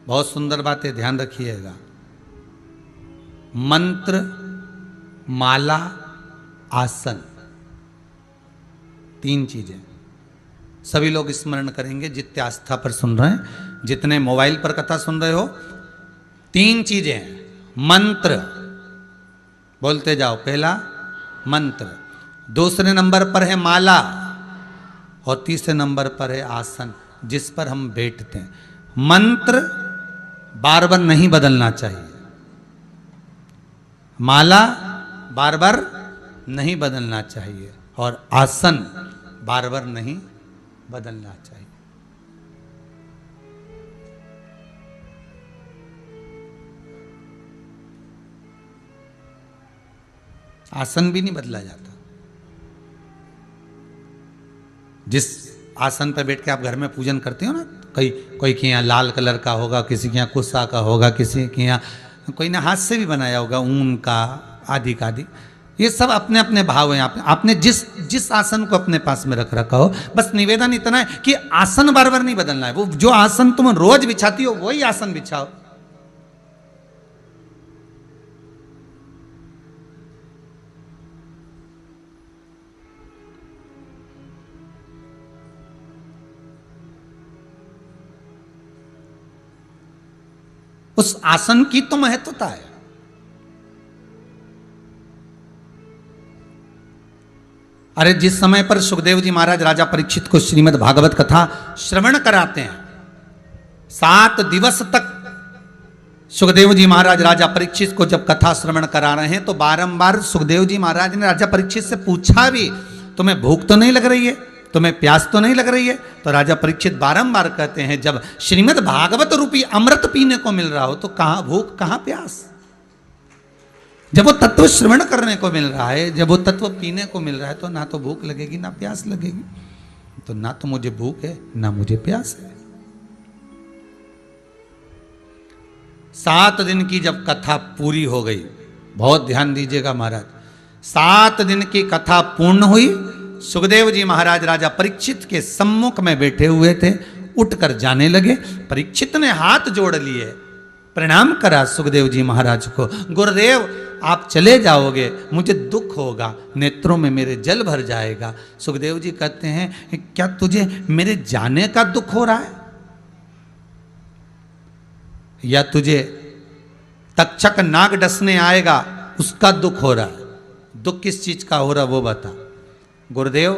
बहुत सुंदर बात है, ध्यान रखिएगा। मंत्र, माला, आसन, 3 चीजें सभी लोग स्मरण करेंगे जितने आस्था पर सुन रहे हैं, जितने मोबाइल पर कथा सुन रहे हो। 3 चीजें हैं। मंत्र, बोलते जाओ। पहला मंत्र, दूसरे नंबर पर है माला, और तीसरे नंबर पर है आसन जिस पर हम बैठते हैं। मंत्र बार बार नहीं बदलना चाहिए, माला बार बार नहीं बदलना चाहिए, और आसन बार बार नहीं बदलना चाहिए। आसन भी नहीं बदला जाता। जिस आसन पर बैठ के आप घर में पूजन करते हो ना, कोई के यहाँ लाल कलर का होगा, किसी के यहाँ कुस्सा का होगा, किसी के यहाँ कोई ने हाथ से भी बनाया होगा, ऊन का, आदि का आदि। ये सब अपने अपने भाव हैं। आपने जिस आसन को अपने पास में रख रखा हो, बस निवेदन इतना है कि आसन बार बार नहीं बदलना है। वो जो आसन तुम रोज बिछाती हो वही आसन बिछाओ। उस आसन की तो महत्वता है। अरे जिस समय पर सुखदेव जी महाराज राजा परीक्षित को श्रीमद् भागवत कथा श्रवण कराते हैं, 7 दिवस तक सुखदेव जी महाराज राजा परीक्षित को जब कथा श्रवण करा रहे हैं, तो बारंबार सुखदेव जी महाराज ने राजा परीक्षित से पूछा भी, तुम्हें भूख तो नहीं लग रही है, तुम्हें प्यास तो नहीं लग रही है? तो राजा परीक्षित बारंबार कहते हैं, जब श्रीमद् भागवत रूपी अमृत पीने को मिल रहा हो तो कहां भूख कहां प्यास। जब वो तत्व श्रवण करने को मिल रहा है, जब वो तत्व पीने को मिल रहा है, तो ना तो भूख लगेगी ना प्यास लगेगी। तो ना तो मुझे भूख है ना मुझे प्यास है। 7 दिन की जब कथा पूरी हो गई, बहुत ध्यान दीजिएगा महाराज, 7 दिन की कथा पूर्ण हुई। सुखदेव जी महाराज राजा परीक्षित के सम्मुख में बैठे हुए थे, उठकर जाने लगे। परीक्षित ने हाथ जोड़ लिए, प्रणाम करा सुखदेव जी महाराज को। गुरुदेव आप चले जाओगे, मुझे दुख होगा, नेत्रों में मेरे जल भर जाएगा। सुखदेव जी कहते हैं, क्या तुझे मेरे जाने का दुख हो रहा है, या तुझे तक्षक नाग डसने आएगा उसका दुख हो रहा है? दुख किस चीज का हो रहा वो बता। गुरुदेव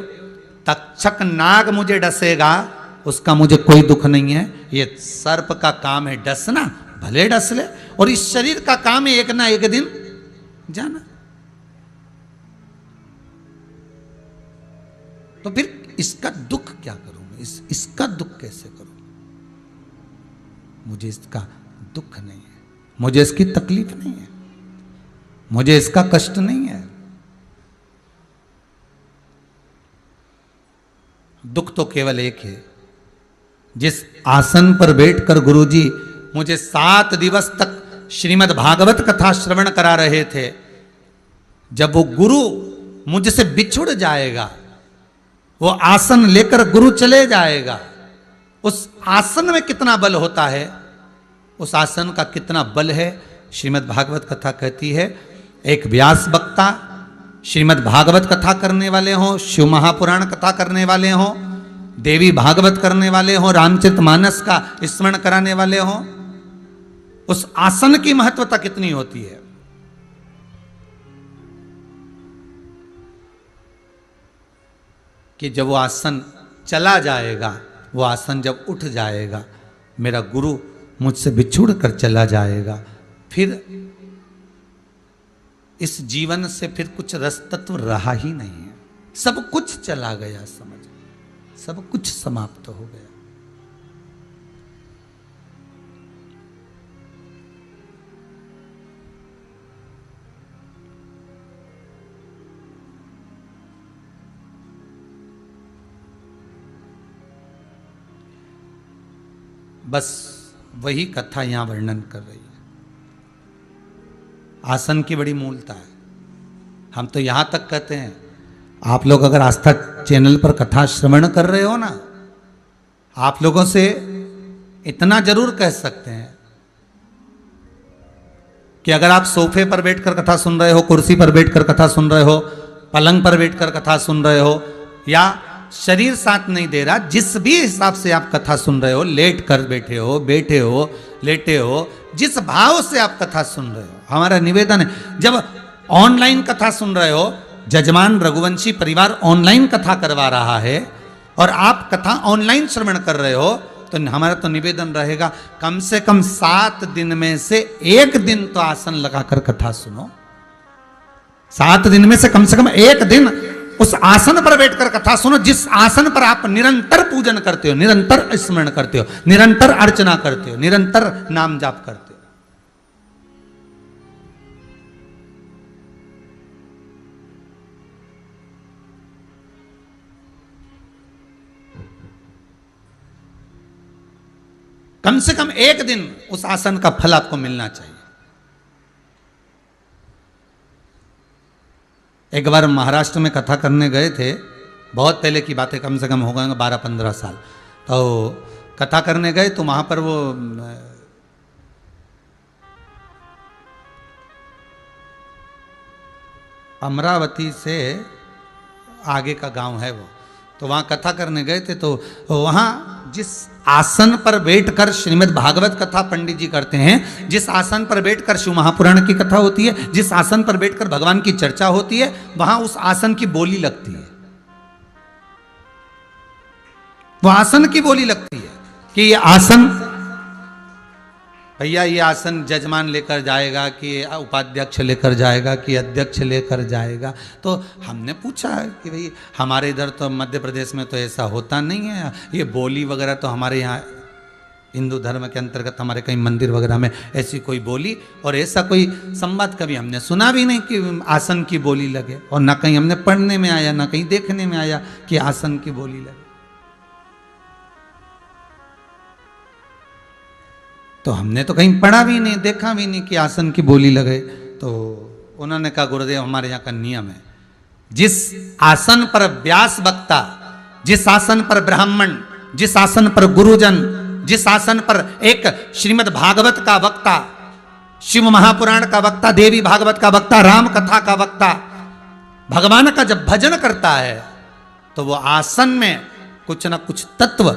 तक्षक नाग मुझे डसेगा उसका मुझे कोई दुख नहीं है, ये सर्प का काम है डसना, भले डस ले, और इस शरीर का काम है एक ना एक दिन जाना। तो फिर इसका दुख क्या करूं, इसका दुख कैसे करूं? मुझे इसका दुख नहीं है, मुझे इसकी तकलीफ नहीं है, मुझे इसका कष्ट नहीं है। दुख तो केवल एक है, जिस आसन पर बैठकर गुरुजी मुझे 7 दिवस तक श्रीमद् भागवत कथा श्रवण करा रहे थे, जब वो गुरु मुझसे बिछुड़ जाएगा, वो आसन लेकर गुरु चले जाएगा, उस आसन में कितना बल होता है, उस आसन का कितना बल है। श्रीमद् भागवत कथा कहती है, एक व्यास वक्ता श्रीमद् भागवत कथा करने वाले हों, शिव महापुराण कथा करने वाले हों, देवी भागवत करने वाले हों, रामचरितमानस का स्मरण कराने वाले हों, उस आसन की महत्वता कितनी होती है। कि जब वो आसन चला जाएगा, वो आसन जब उठ जाएगा, मेरा गुरु मुझसे बिछुड़ कर चला जाएगा, फिर इस जीवन से फिर कुछ रस तत्व रहा ही नहीं है। सब कुछ चला गया, समझ, सब कुछ समाप्त हो गया। बस वही कथा यहां वर्णन कर रही है। आसन की बड़ी मूलता है। हम तो यहां तक कहते हैं, आप लोग अगर आस्था चैनल पर कथा श्रवण कर रहे हो ना, आप लोगों से इतना जरूर कह सकते हैं, कि अगर आप सोफे पर बैठकर कथा सुन रहे हो, कुर्सी पर बैठकर कथा सुन रहे हो, पलंग पर बैठकर कथा सुन रहे हो, या शरीर साथ नहीं दे रहा, जिस भी हिसाब से आप कथा सुन रहे हो, लेट कर बैठे हो, बैठे हो, लेटे हो, जिस भाव से आप कथा सुन रहे हो, हमारा निवेदन है, जब ऑनलाइन कथा सुन रहे हो, जजमान रघुवंशी परिवार ऑनलाइन कथा करवा रहा है और आप कथा ऑनलाइन श्रवण कर रहे हो, तो हमारा तो निवेदन रहेगा कम से कम 7 दिन में से 1 दिन तो आसन लगाकर कथा सुनो। 7 दिन में से कम 1 दिन उस आसन पर बैठकर कथा सुनो, जिस आसन पर आप निरंतर पूजन करते हो, निरंतर स्मरण करते हो, निरंतर अर्चना करते हो, निरंतर नाम जाप करते हो। कम से कम 1 दिन उस आसन का फल आपको मिलना चाहिए। एक बार महाराष्ट्र में कथा करने गए थे, बहुत पहले की बातें, कम से कम हो गए 12-15 साल। तो कथा करने गए तो वहाँ पर वो अमरावती से आगे का गांव है वो, तो वहाँ कथा करने गए थे। तो वहाँ जिस आसन पर बैठकर श्रीमद् भागवत कथा पंडित जी करते हैं, जिस आसन पर बैठकर शिव महापुराण की कथा होती है, जिस आसन पर बैठकर भगवान की चर्चा होती है, वहां उस आसन की बोली लगती है। वो आसन की बोली लगती है कि ये आसन, भैया ये आसन जजमान लेकर जाएगा कि उपाध्यक्ष लेकर जाएगा कि अध्यक्ष लेकर जाएगा। तो हमने पूछा कि भाई हमारे इधर तो मध्य प्रदेश में तो ऐसा होता नहीं है, ये बोली वगैरह तो हमारे यहाँ हिंदू धर्म के अंतर्गत हमारे कहीं मंदिर वगैरह में ऐसी कोई बोली और ऐसा कोई संवाद कभी हमने सुना भी नहीं कि आसन की बोली लगे, और ना कहीं हमने पढ़ने में आया, ना कहीं देखने में आया कि आसन की बोली लगे। तो हमने तो कहीं पढ़ा भी नहीं, देखा भी नहीं कि आसन की बोली लगे। तो उन्होंने कहा गुरुदेव हमारे यहाँ का नियम है, जिस आसन पर व्यास वक्ता, जिस आसन पर ब्राह्मण, जिस आसन पर गुरुजन, जिस आसन पर एक श्रीमद् भागवत का वक्ता, शिव महापुराण का वक्ता, देवी भागवत का वक्ता, राम कथा का वक्ता भगवान का जब भजन करता है, तो वो आसन में कुछ ना कुछ तत्व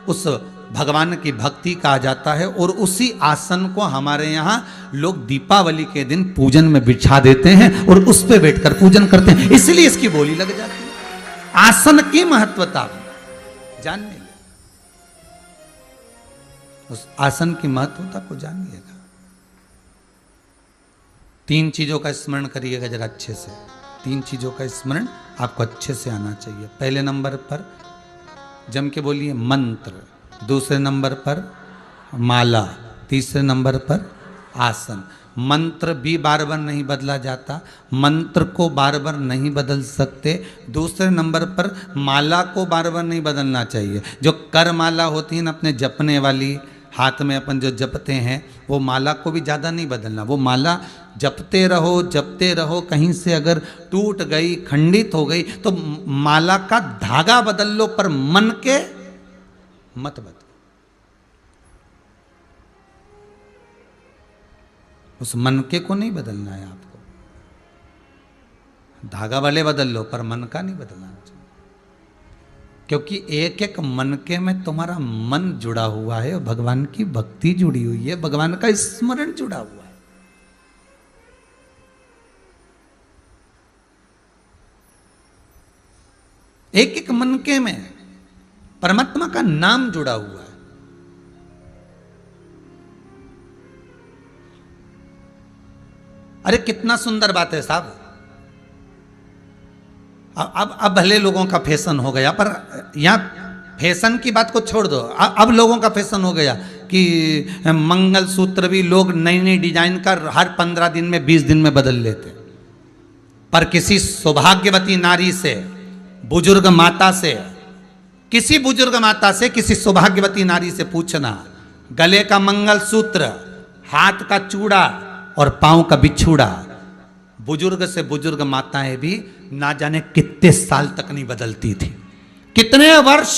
उस भगवान की भक्ति का आ जाता है, और उसी आसन को हमारे यहाँ लोग दीपावली के दिन पूजन में बिछा देते हैं और उस पे बैठकर पूजन करते हैं, इसलिए इसकी बोली लग जाती है। आसन की महत्वता जानने लगे, उस आसन की महत्वता को जानिएगा। 3 चीजों का स्मरण करिएगा जरा अच्छे से। 3 चीजों का स्मरण आपको अच्छे से आना चाहिए। पहले नंबर पर जम के बोलिए मंत्र, दूसरे नंबर पर माला, तीसरे नंबर पर आसन। मंत्र भी बार बार नहीं बदला जाता, मंत्र को बार बार नहीं बदल सकते। दूसरे नंबर पर माला को बार बार नहीं बदलना चाहिए। जो कर माला होती है ना अपने जपने वाली, हाथ में अपन जो जपते हैं, वो माला को भी ज़्यादा नहीं बदलना। वो माला जपते रहो, कहीं से अगर टूट गई, खंडित हो गई, तो माला का धागा बदल लो, पर मन के मत बदलो। उस मन के को नहीं बदलना है आपको, धागा वाले बदल लो, पर मन का नहीं बदलना चाहिए। क्योंकि एक एक मनके में तुम्हारा मन जुड़ा हुआ है, भगवान की भक्ति जुड़ी हुई है, भगवान का स्मरण जुड़ा हुआ है। एक एक मनके में परमात्मा का नाम जुड़ा हुआ है। अरे कितना सुंदर बात है साहब। अब भले लोगों का फैशन हो गया, पर यहाँ फैशन की बात को छोड़ दो। अब लोगों का फैशन हो गया कि मंगलसूत्र भी लोग नई नई डिजाइन का हर 15 दिन में 20 दिन में बदल लेते। पर किसी सौभाग्यवती नारी से, बुजुर्ग माता से, किसी बुजुर्ग माता से, किसी सौभाग्यवती नारी से पूछना, गले का मंगलसूत्र, हाथ का चूड़ा और पांव का बिछूड़ा, बुजुर्ग से बुजुर्ग माताएं भी ना जाने कितने साल तक नहीं बदलती थी, कितने वर्ष।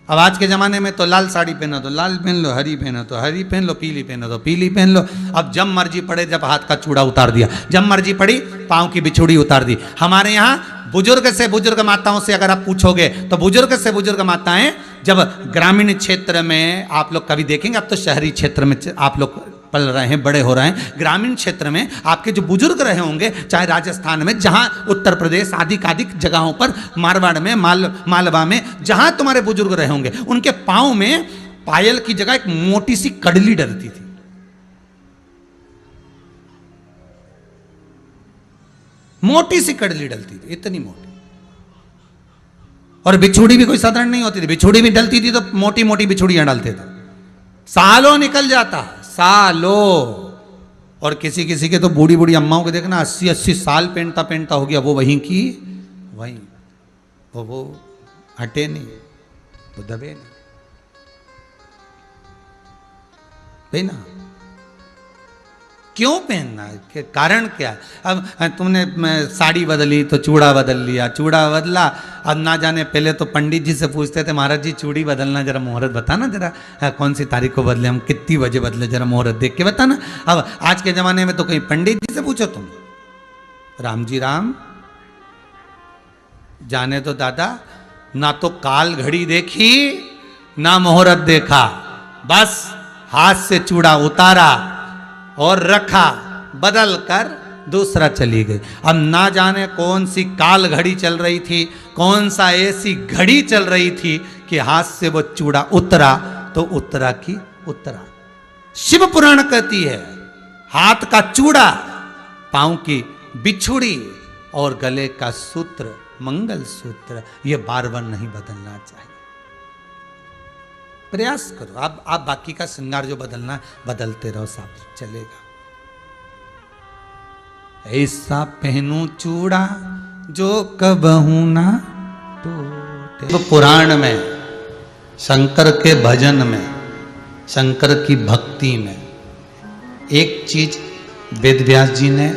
अब आज के ज़माने में तो लाल साड़ी पहनो तो लाल पहन लो, हरी पहनो तो हरी पहन लो, पीली पहनो तो पीली पहन लो। अब जब मर्जी पड़े, जब हाथ का चूड़ा उतार दिया, जब मर्जी पड़ी पाँव की बिछुड़ी उतार दी। हमारे यहाँ बुजुर्ग से बुजुर्ग माताओं से अगर आप पूछोगे तो बुजुर्ग से बुजुर्ग माताएं जब ग्रामीण क्षेत्र में, आप लोग कभी देखेंगे, अब तो शहरी क्षेत्र में आप लोग पल रहे हैं, बड़े हो रहे हैं, ग्रामीण क्षेत्र में आपके जो बुजुर्ग रहे होंगे, चाहे राजस्थान में, जहां उत्तर प्रदेश आदि जगहों पर, मारवाड़ में, मालवा में, जहां तुम्हारे बुजुर्ग रहे होंगे, उनके पांव में पायल की जगह एक मोटी सी कड़ली डलती थी। मोटी सी कड़ली डलती थी, इतनी मोटी। और बिछुड़ी भी कोई साधारण नहीं होती थी, बिछुड़ी भी डलती थी तो मोटी मोटी बिछुड़ियां डालते थे। सालों निकल जाता, सालों। और किसी किसी के तो बूढ़ी बूढ़ी अम्माओं के देखना 80-80 साल पहनता पहनता हो गया, वो वहीं की वहीं, वो हटे नहीं, वो दबे नहीं पहना। क्यों पहनना है, कारण क्या? अब तुमने साड़ी बदली तो चूड़ा बदल लिया, चूड़ा बदला, अब ना जाने पहले तो पंडित जी से पूछते थे, महाराज जी चूड़ी बदलना जरा मुहूर्त बताना, जरा कौन सी तारीख को बदले, हम कितनी बजे बदले, जरा मुहूर्त देख के बताना। अब आज के ज़माने में तो कहीं पंडित जी से पूछो तुम, राम जी राम, जाने तो दादा, ना तो काल घड़ी देखी ना मुहूर्त देखा, बस हाथ से चूड़ा उतारा और रखा, बदल कर दूसरा चली गई। अब ना जाने कौन सी काल घड़ी चल रही थी, कौन सा ऐसी घड़ी चल रही थी कि हाथ से वो चूड़ा उतरा तो उतरा की उतरा। शिव पुराण कहती है, हाथ का चूड़ा, पांव की बिछुड़ी और गले का सूत्र, मंगल सूत्र, ये बार बार नहीं बदलना चाहिए। प्रयास करो, आप बाकी का श्रृंगार जो बदलना बदलते रहो, सब चलेगा। ऐसा पहनूं चूड़ा जो कबहू ना टूटे। तो पुराण में, शंकर के भजन में, शंकर की भक्ति में एक चीज वेद व्यास जी ने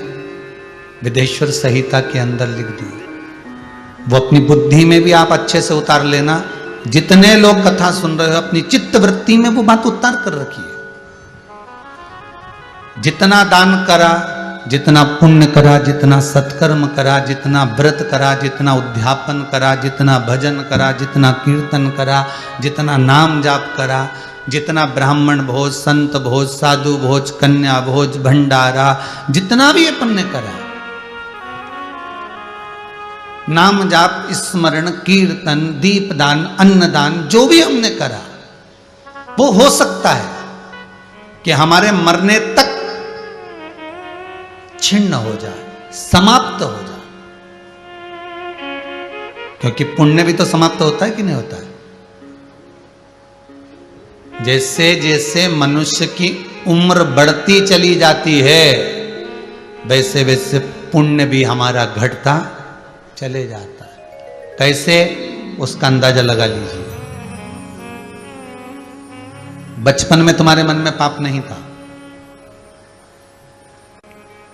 वेदेश्वर संहिता के अंदर लिख दी। वो अपनी बुद्धि में भी आप अच्छे से उतार लेना। जितने लोग कथा सुन रहे हो, अपनी चित्त वृत्ति में वो बात उतार कर रखिए। जितना दान करा, जितना पुण्य करा, जितना सत्कर्म करा, जितना व्रत करा, जितना उद्यापन करा, जितना भजन करा, जितना कीर्तन करा, जितना नाम जाप करा, जितना ब्राह्मण भोज, संत भोज, साधु भोज, कन्या भोज, भंडारा, जितना भी अपन ने करा, नाम जाप, स्मरण, कीर्तन, दीपदान, अन्नदान, जो भी हमने करा, वो हो सकता है कि हमारे मरने तक छिन्न हो जाए, समाप्त हो जाए। क्योंकि पुण्य भी तो समाप्त होता है कि नहीं होता है? जैसे जैसे मनुष्य की उम्र बढ़ती चली जाती है, वैसे वैसे पुण्य भी हमारा घटता चले जाता है। कैसे, उसका अंदाजा लगा लीजिए। बचपन में तुम्हारे मन में पाप नहीं था,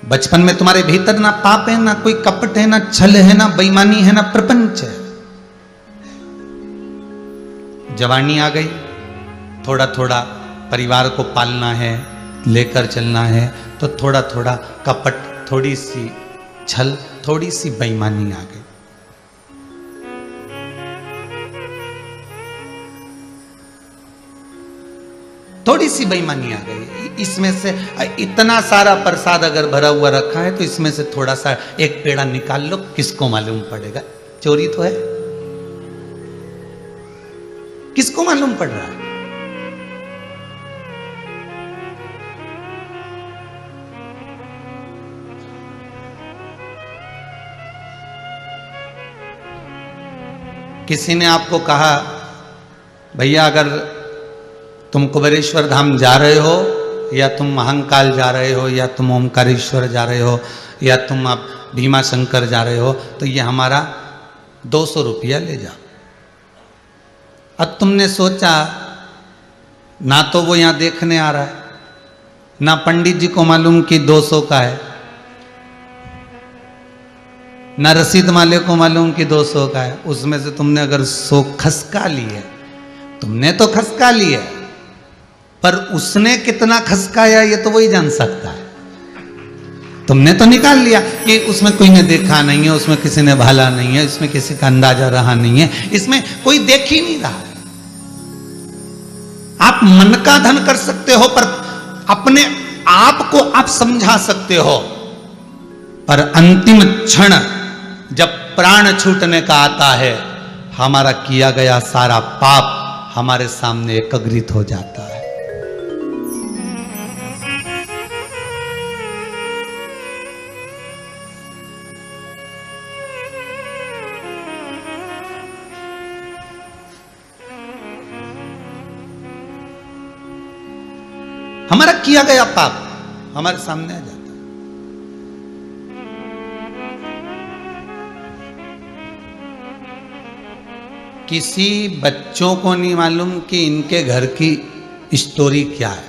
बचपन में तुम्हारे भीतर ना पाप है, ना कोई कपट है, ना छल है, ना बेईमानी है, ना प्रपंच है। जवानी आ गई, थोड़ा थोड़ा परिवार को पालना है, लेकर चलना है, तो थोड़ा थोड़ा कपट, थोड़ी सी छल, थोड़ी सी बेईमानी आ गई। थोड़ी सी बेईमानी आ गई। इसमें से इतना सारा प्रसाद अगर भरा हुआ रखा है तो इसमें से थोड़ा सा एक पेड़ा निकाल लो, किसको मालूम पड़ेगा? चोरी तो है, किसको मालूम पड़ रहा है? किसी ने आपको कहा, भैया अगर तुम कुबेरेश्वर धाम जा रहे हो, या तुम महाकाल जा रहे हो, या तुम ओमकारेश्वर जा रहे हो, या तुम आप भीमा शंकर जा रहे हो, तो ये हमारा 200 रुपया ले जाओ। अब तुमने सोचा, ना तो वो यहाँ देखने आ रहा है, ना पंडित जी को मालूम कि 200 का है, ना रसीद माले को मालूम कि 200 का है। उसमें से तुमने अगर 100 खसका ली है, तुमने तो खसका लिया, पर उसने कितना खसकाया ये तो वही जान सकता है। तुमने तो निकाल लिया कि उसमें कोई ने देखा नहीं है, उसमें किसी ने भाला नहीं है, इसमें किसी का अंदाजा रहा नहीं है, इसमें कोई देख ही नहीं रहा। आप मन का धन कर सकते हो, पर अपने आप को आप समझा सकते हो, पर अंतिम क्षण जब प्राण छूटने का आता है, हमारा किया गया सारा पाप हमारे सामने एकत्रित हो जाता है। हमारा किया गया पाप हमारे सामने आ जाता है। किसी बच्चों को नहीं मालूम कि इनके घर की स्टोरी क्या है,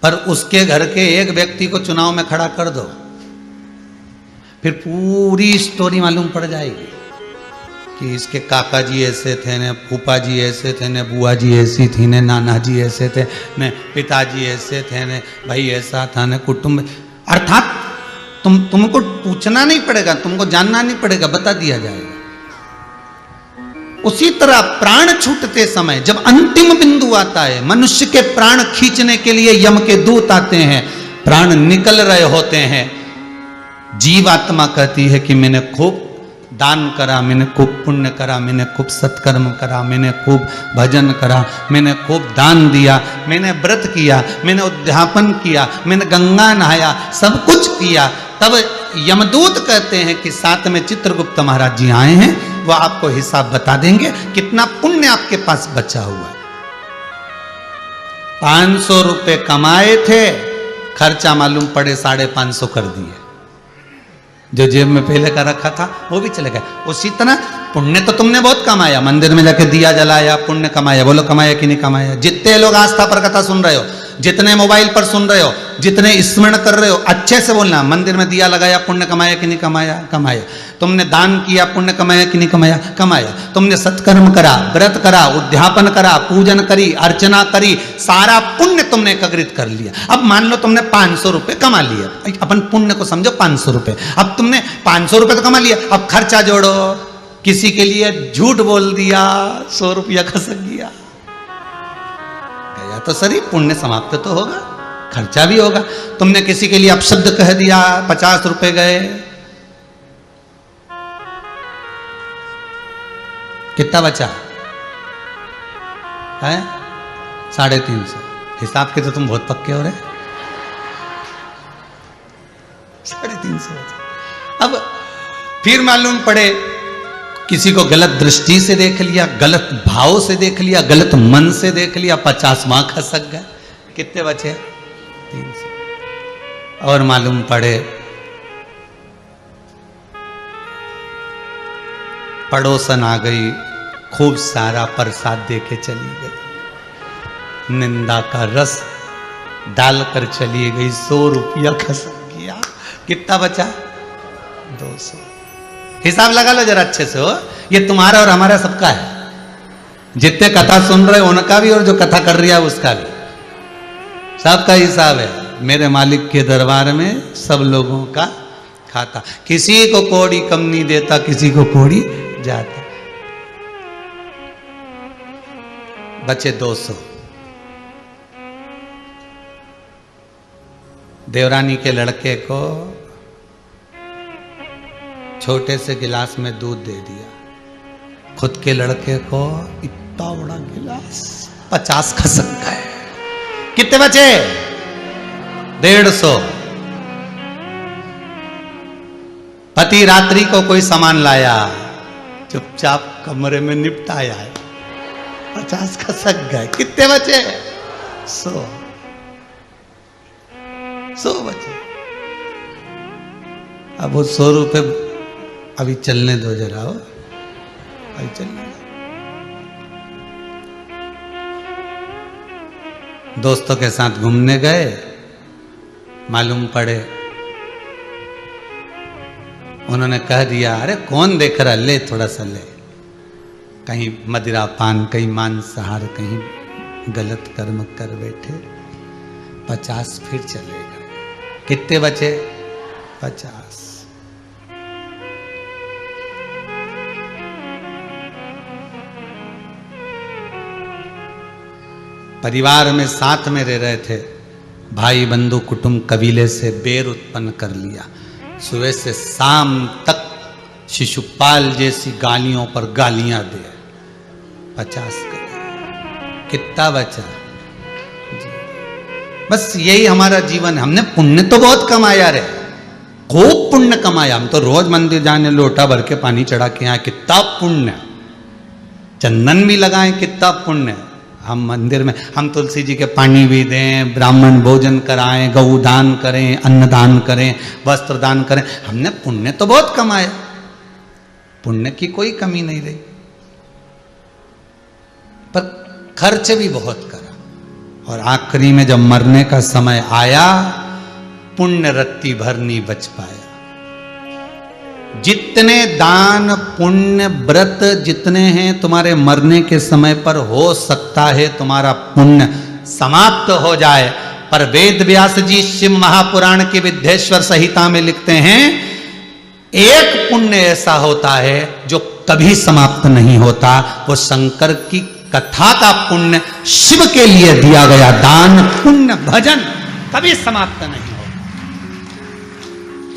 पर उसके घर के एक व्यक्ति को चुनाव में खड़ा कर दो, फिर पूरी स्टोरी मालूम पड़ जाएगी कि इसके काका जी ऐसे थे ने, फूफा जी ऐसे थे ने, बुआ जी ऐसी थी ने, नाना जी ऐसे थे ने, पिताजी ऐसे थे ने, भाई ऐसा था ने, कुटुंब। अर्थात तुमको पूछना नहीं पड़ेगा, तुमको जानना नहीं पड़ेगा, बता दिया जाएगा। उसी तरह प्राण छूटते समय जब अंतिम बिंदु आता है, मनुष्य के प्राण खींचने के लिए यम के दूत आते हैं, प्राण निकल रहे होते हैं, जीवात्मा कहती है कि मैंने खूब दान करा, मैंने खूब पुण्य करा, मैंने खूब सत्कर्म करा, मैंने खूब भजन करा, मैंने खूब दान दिया, मैंने व्रत किया, मैंने उद्यापन किया, मैंने गंगा नहाया, सब कुछ किया। तब यमदूत कहते हैं कि साथ में चित्रगुप्त महाराज जी आए हैं, वो आपको हिसाब बता देंगे कितना पुण्य आपके पास बचा हुआ है। 500 रुपए कमाए थे, खर्चा मालूम पड़े 550 कर दिए, जो जेब में पहले का रखा था वो भी चले गए। उसी तरह पुण्य तो तुमने बहुत कमाया, मंदिर में जाके दिया जलाया, पुण्य कमाया। बोलो कमाया कि नहीं कमाया? जितने लोग आस्था पर कथा सुन रहे हो, जितने मोबाइल पर सुन रहे हो, जितने स्मरण कर रहे हो, अच्छे से बोलना, मंदिर में दिया लगाया, पुण्य कमाया कि नहीं कमाया? कमाया। तुमने दान किया, पुण्य कमाया कि नहीं कमाया? कमाया। तुमने सत्कर्म करा, व्रत करा, उद्यापन करा, पूजन करी, अर्चना करी, सारा पुण्य तुमने एकत्रित कर लिया। अब मान लो तुमने 500 रुपए कमा लिया, अपन पुण्य को समझो 500 रुपए। अब तुमने 500 रुपए तो कमा लिया, अब खर्चा जोड़ो। किसी के लिए झूठ बोल दिया, 100 रुपया खसक गया, तो सरी पुण्य समाप्त तो होगा, खर्चा भी होगा। तुमने किसी के लिए अपशब्द कह दिया, 50 रुपए गए। कितना बचा है? 350। हिसाब के तो तुम बहुत पक्के हो रहे। 350 बचा। अब फिर मालूम पड़े किसी को गलत दृष्टि से देख लिया, गलत भाव से देख लिया, गलत मन से देख लिया, 50 वहां खसक गए। कितने बचे? 300। और मालूम पड़े पड़ोसन आ गई, खूब सारा प्रसाद दे के चली गई, निंदा का रस डालकर चली गई, 100 रुपया खसक गया। कितना बचा? 200। हिसाब लगा लो जरा अच्छे से हो, ये तुम्हारा और हमारा सबका है। जितने कथा सुन रहे हो उनका भी, और जो कथा कर रही है उसका भी, सबका हिसाब है। मेरे मालिक के दरबार में सब लोगों का खाता, किसी को कौड़ी कम नहीं देता, किसी को कौड़ी जाता। बचे 200। देवरानी के लड़के को छोटे से गिलास में दूध दे दिया, खुद के लड़के को इतना बड़ा गिलास, 50 खसक गए। कितने बचे? 150। पति रात्रि को कोई सामान लाया, चुपचाप कमरे में निपटाया है, 50 खसक गए। कितने बचे? 100 बचे। अब वो 100 रुपए अभी चलने दो जरा, हो अभी चलने दो। दोस्तों के साथ घूमने गए, मालूम पड़े उन्होंने कह दिया, अरे कौन देख रहा, ले थोड़ा सा ले। कहीं मदिरा पान, कहीं मांसाहार, कहीं गलत कर्म कर बैठे, 50 फिर चलेगा। कितने बचे? 50। परिवार में साथ में रह रहे थे, भाई बंधु कुटुंब कबीले से बैर उत्पन्न कर लिया। सुबह से शाम तक शिशुपाल जैसी गालियों पर गालियां दे, 50 करे, कितना बचा? बस यही हमारा जीवन है। हमने पुण्य तो बहुत कमाया रे, खूब पुण्य कमाया। हम तो रोज मंदिर जाने, लोटा भर के पानी चढ़ा के आए, कितना पुण्य। चंदन भी लगाएं, कितना पुण्य। हम मंदिर में हम तुलसी जी के पानी भी दें, ब्राह्मण भोजन कराएं, गौ दान करें, अन्नदान करें, वस्त्र दान करें। हमने पुण्य तो बहुत कमाया, पुण्य की कोई कमी नहीं रही, पर खर्च भी बहुत करा। और आखिरी में जब मरने का समय आया, पुण्य रत्ती भर नहीं बच पाया। जितने दान पुण्य व्रत जितने हैं, तुम्हारे मरने के समय पर हो सकता है तुम्हारा पुण्य समाप्त हो जाए, पर वेद व्यास जी शिव महापुराण की विद्येश्वर संहिता में लिखते हैं, एक पुण्य ऐसा होता है जो कभी समाप्त नहीं होता। वो शंकर की कथा का पुण्य, शिव के लिए दिया गया दान पुण्य भजन कभी समाप्त नहीं होगा।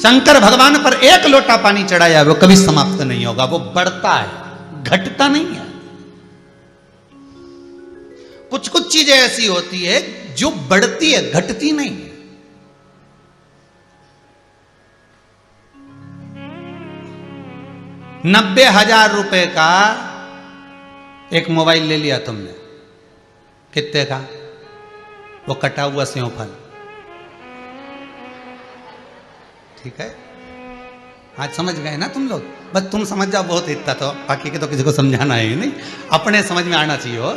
शंकर भगवान पर एक लोटा पानी चढ़ाया, वो कभी समाप्त नहीं होगा। वो बढ़ता है, घटता नहीं है। कुछ कुछ चीजें ऐसी होती है जो बढ़ती है, घटती नहीं है। ₹90,000 का एक मोबाइल ले लिया तुमने, कितने का? वो कटा हुआ सेव फल, ठीक है? आज समझ गए ना तुम लोग? बस तुम समझ जाओ, बहुत इतना तो, बाकी के तो किसी को समझाना है नहीं, अपने समझ में आना चाहिए। हो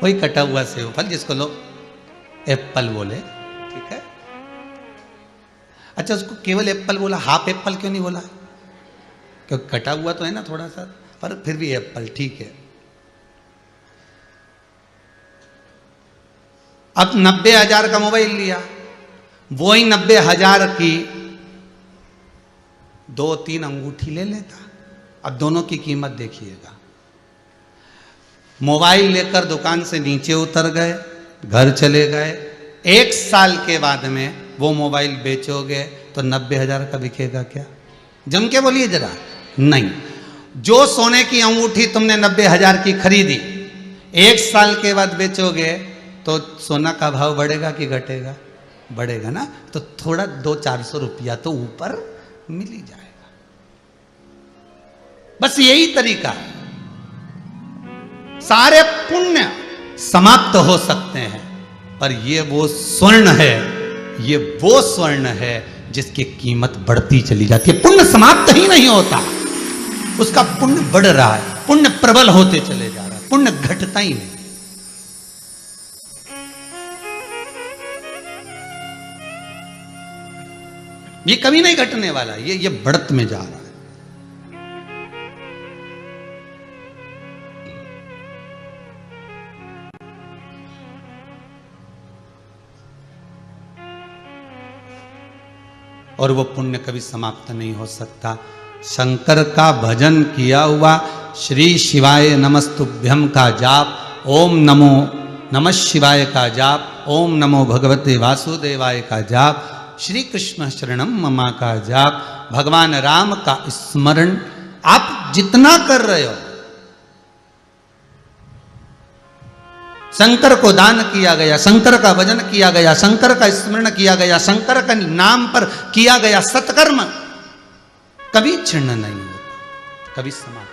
वही कटा हुआ सेव फल जिसको लोग एप्पल बोले, ठीक है? अच्छा, उसको केवल एप्पल बोला, हाफ एप्पल क्यों नहीं बोला? क्योंकि कटा हुआ तो है ना थोड़ा सा, पर फिर भी एप्पल ठीक है। अब 90,000 का मोबाइल लिया, वही 90,000 की 2-3 अंगूठी ले लेता। अब दोनों की कीमत देखिएगा। मोबाइल लेकर दुकान से नीचे उतर गए, घर चले गए, 1 साल के बाद में वो मोबाइल बेचोगे तो 90,000 का बिकेगा क्या? जम के बोलिए जरा। नहीं। जो सोने की अंगूठी तुमने 90,000 की खरीदी, 1 साल के बाद बेचोगे तो सोना का भाव बढ़ेगा कि घटेगा? बढ़ेगा ना। तो थोड़ा 200-400 रुपया तो ऊपर मिल ही जाएगा। बस यही तरीका है। सारे पुण्य समाप्त हो सकते हैं, पर ये वो स्वर्ण है, ये वो स्वर्ण है जिसकी कीमत बढ़ती चली जाती है। पुण्य समाप्त ही नहीं होता, उसका पुण्य बढ़ रहा है, पुण्य प्रबल होते चले जा रहा है, पुण्य घटता ही नहीं। ये कभी नहीं घटने वाला, ये बढ़त में जा रहा है। और वो पुण्य कभी समाप्त नहीं हो सकता। शंकर का भजन किया हुआ, श्री शिवाय नमस्तुभ्यम का जाप, ओम नमो नमः शिवाय का जाप, ओम नमो भगवते वासुदेवाय का जाप, श्री कृष्ण शरणम ममा का जाप, भगवान राम का स्मरण आप जितना कर रहे हो, शंकर को दान किया गया, शंकर का भजन किया गया, शंकर का स्मरण किया गया, शंकर का नाम पर किया गया सत्कर्म कभी क्षीण नहीं होता, कभी समाप्त।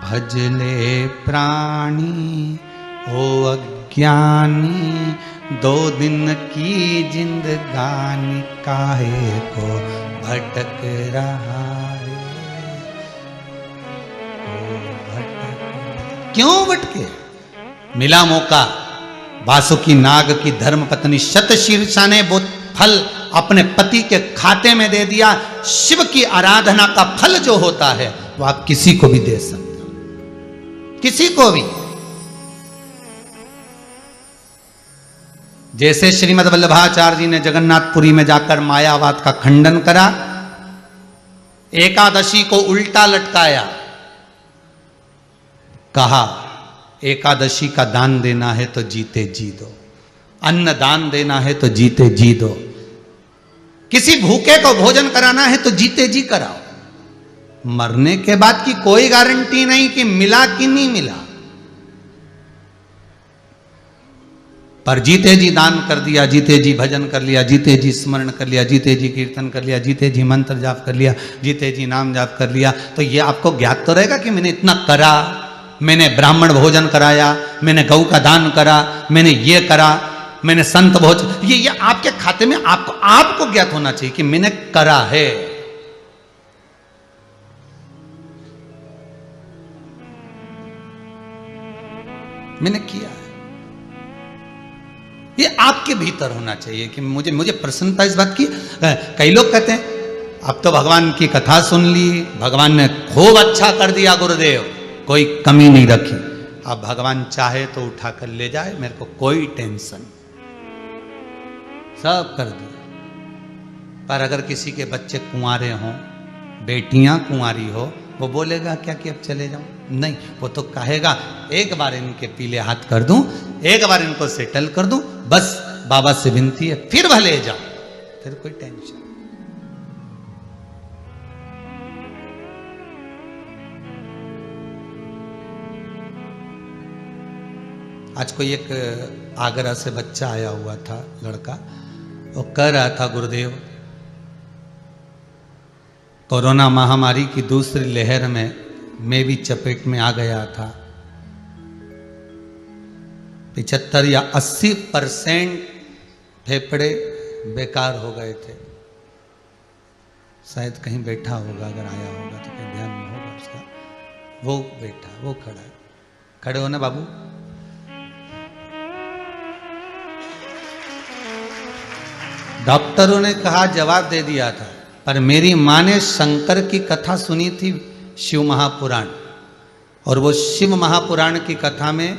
भजले प्राणी ओ अज्ञानी, 2 दिन की जिंदगानी काहे को भटक रहा है, क्यों भटके? मिला मौका, वासुकी नाग की धर्म पत्नी शतशीर्षा ने वो फल अपने पति के खाते में दे दिया। शिव की आराधना का फल जो होता है वो आप किसी को भी दे सकते हो, किसी को भी। जैसे श्रीमद् वल्लभाचार्य जी ने जगन्नाथपुरी में जाकर मायावाद का खंडन करा, एकादशी को उल्टा लटकाया, कहा एकादशी का दान देना है तो जीते जी दो, अन्न दान देना है तो जीते जी दो, किसी भूखे को भोजन कराना है तो जीते जी कराओ। मरने के बाद की कोई गारंटी नहीं कि मिला कि नहीं मिला, पर जीते जी दान कर दिया, जीते जी भजन कर लिया, जीते जी स्मरण कर लिया, जीते जी कीर्तन कर लिया, जीते जी मंत्र जाप कर लिया, जीते जी नाम जाप कर लिया, तो ये आपको ज्ञात तो रहेगा कि मैंने इतना करा, मैंने ब्राह्मण भोजन कराया, मैंने गौ का दान करा, मैंने ये करा, मैंने संत भोजन, ये आपके खाते में आपको ज्ञात होना चाहिए कि मैंने करा है। मैंने किया है, ये आपके भीतर होना चाहिए कि मुझे प्रसन्नता इस बात की। कई लोग कहते हैं अब तो भगवान की कथा सुन ली, भगवान ने खूब अच्छा कर दिया गुरुदेव, कोई कमी नहीं रखी, अब भगवान चाहे तो उठा कर ले जाए, मेरे को कोई टेंशन, सब कर दिया। पर अगर किसी के बच्चे कुंवारे हों, बेटियां कुंवारी हो, वो बोलेगा क्या कि अब चले जाऊं? नहीं, वो तो कहेगा एक बार इनके पीले हाथ कर दूं, एक बार इनको सेटल कर दूं, बस बाबा से विनती है, फिर भले जाओ, फिर कोई टेंशन। आज कोई एक आगरा से बच्चा आया हुआ था, लड़का, वो कह रहा था गुरुदेव कोरोना महामारी की दूसरी लहर में मैं भी चपेट में आ गया था, 75 या 80% फेफड़े बेकार हो गए थे। शायद कहीं बैठा होगा, अगर आया होगा तो कहीं ध्यान में होगा उसका। वो बैठा, वो खड़ा है, खड़े हो ना बाबू। डॉक्टरों ने कहा, जवाब दे दिया था, पर मेरी माँ ने शंकर की कथा सुनी थी, शिव महापुराण, और वो शिव महापुराण की कथा में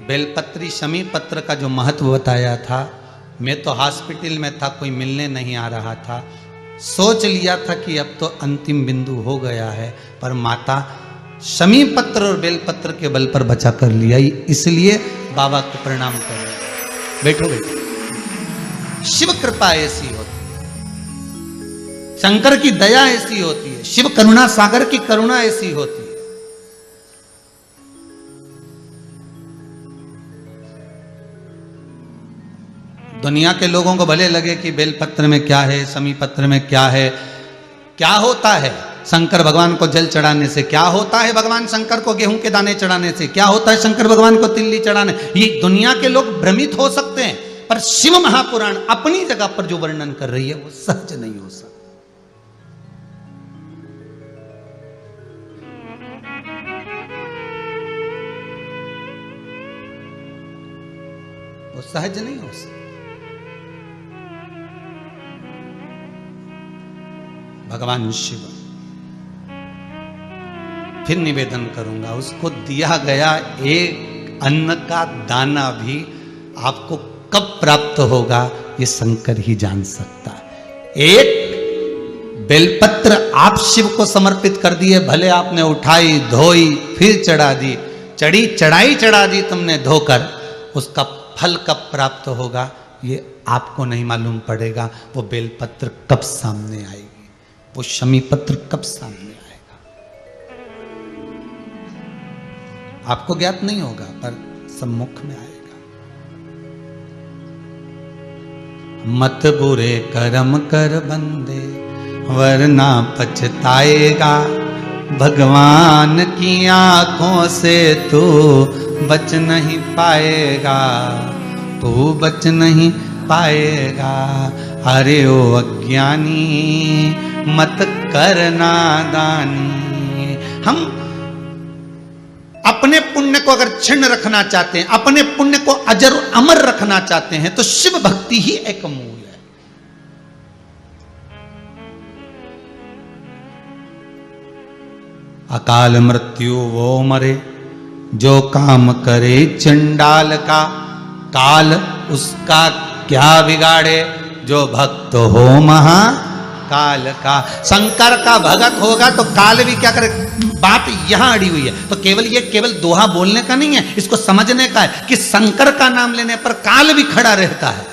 बेलपत्री शमी पत्र का जो महत्व बताया था। मैं तो हॉस्पिटल में था, कोई मिलने नहीं आ रहा था, सोच लिया था कि अब तो अंतिम बिंदु हो गया है, पर माता शमी पत्र और बेलपत्र के बल पर बचा कर लिया, इसलिए बाबा को प्रणाम कर रहे। बैठो बैठो, शिव कृपा ऐसी होती है, शंकर की दया ऐसी होती है, शिव करुणा सागर की करुणा ऐसी होती है। दुनिया के लोगों को भले लगे कि बेलपत्र में क्या है, शमी पत्र में क्या है, क्या होता है शंकर भगवान को जल चढ़ाने से, क्या होता है भगवान शंकर को गेहूं के दाने चढ़ाने से, क्या होता है शंकर भगवान को तिल्ली चढ़ाने, ये दुनिया के लोग भ्रमित हो सकते हैं, पर शिव महापुराण अपनी जगह पर जो वर्णन कर रही है वो सहज नहीं हो सकता। वो सहज नहीं हो सकता। भगवान शिव, फिर निवेदन करूंगा, उसको दिया गया एक अन्न का दाना भी आपको कब प्राप्त होगा ये शंकर ही जान सकता है। एक बेलपत्र आप शिव को समर्पित कर दिए, भले आपने उठाई धोई फिर चढ़ा दी, चढ़ाई चढ़ा दी तुमने धोकर, उसका फल कब प्राप्त होगा ये आपको नहीं मालूम पड़ेगा। वो बेलपत्र कब सामने आएगी, वो शमी पत्र कब सामने आएगा, आपको ज्ञात नहीं होगा, पर सम्मुख में आएगा। मत बुरे कर्म कर बंदे वरना पछताएगा, भगवान की आंखों से तू बच नहीं पाएगा, तू बच नहीं पाएगा। अरे ओ अज्ञानी मत करना दानी। हम अपने पुण्य को अगर छिन्न रखना चाहते हैं, अपने पुण्य को अजर अमर रखना चाहते हैं, तो शिव भक्ति ही एक मूल है। अकाल मृत्यु वो मरे जो काम करे चंडाल का, काल उसका क्या बिगाड़े जो भक्त हो महाकाल का। शंकर का भगत होगा तो काल भी क्या करे। बात यहां अड़ी हुई है। तो केवल दोहा बोलने का नहीं है, इसको समझने का है कि शंकर का नाम लेने पर काल भी खड़ा रहता है।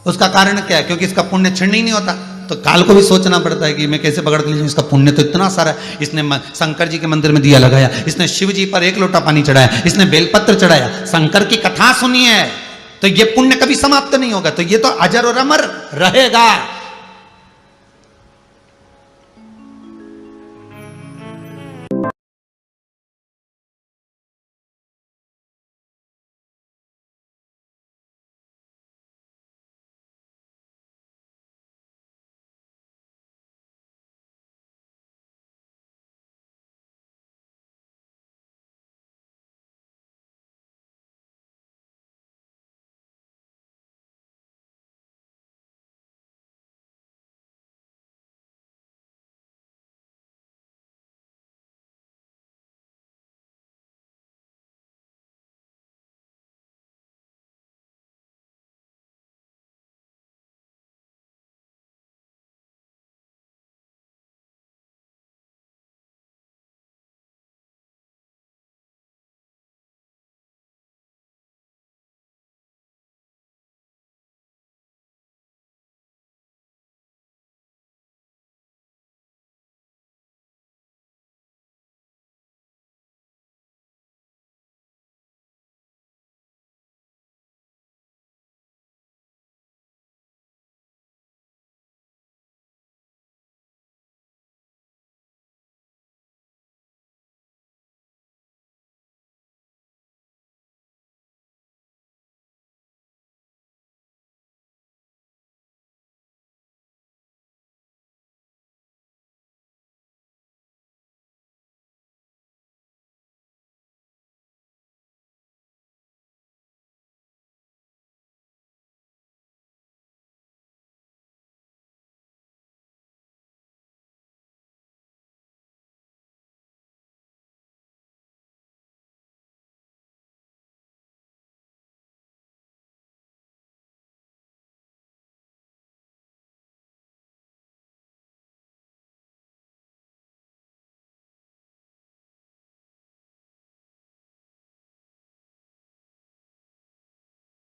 उसका कारण क्या है? क्योंकि इसका पुण्य क्षीण ही नहीं होता, तो काल को भी सोचना पड़ता है कि मैं कैसे पकड़ के लीजिए, इसका पुण्य तो इतना सारा है। इसने शंकर जी के मंदिर में दिया लगाया, इसने शिव जी पर 1 लोटा पानी चढ़ाया, इसने बेलपत्र चढ़ाया, शंकर की कथा सुनी है, तो ये पुण्य कभी समाप्त नहीं होगा। तो ये तो अजर और अमर रहेगा।